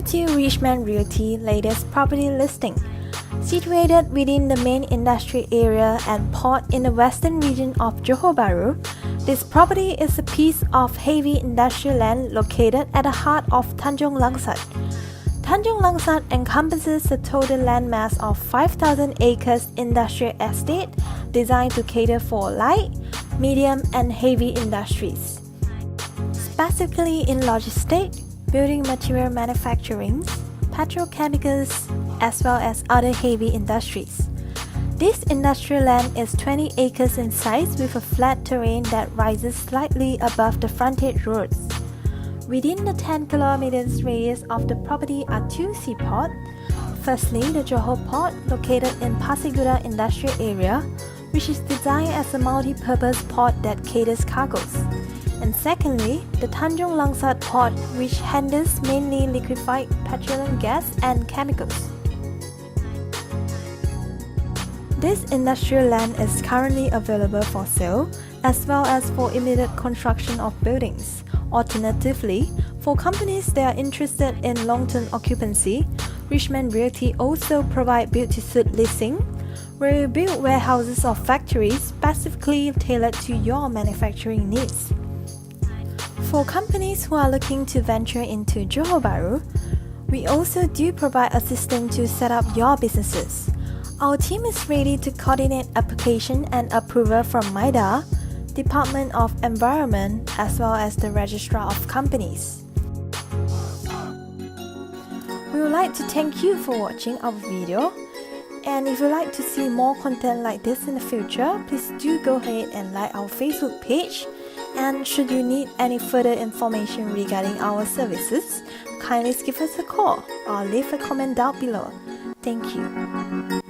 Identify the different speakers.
Speaker 1: to Richmond Realty latest property listing. Situated within the main industry area and port in the western region of Johor Bahru, this property is a piece of heavy industrial land located at the heart of Tanjung Langsat. Tanjung Langsat encompasses a total landmass of 5,000 acres industrial estate designed to cater for light, medium and heavy industries. Specifically in logistics, building material manufacturing, petrochemicals, as well as other heavy industries. This industrial land is 20 acres in size with a flat terrain that rises slightly above the frontage roads. Within the 10 kilometers radius of the property are two seaports. Firstly, the Johor port located in Pasir Gudang Industrial Area, which is designed as a multi-purpose port that caters cargoes. And secondly, the Tanjung Langsat port, which handles mainly liquefied petroleum gas and chemicals. This industrial land is currently available for sale, as well as for immediate construction of buildings. Alternatively, for companies that are interested in long-term occupancy, Richmond Realty also provide build-to-suit leasing, where you build warehouses or factories specifically tailored to your manufacturing needs. For companies who are looking to venture into Johor Bahru, we also do provide assistance to set up your businesses. Our team is ready to coordinate application and approval from MIDA, Department of Environment, as well as the Registrar of Companies. We would like to thank you for watching our video, and if you'd like to see more content like this in the future, please do go ahead and like our Facebook page. And should you need any further information regarding our services, kindly give us a call or leave a comment down below. Thank you.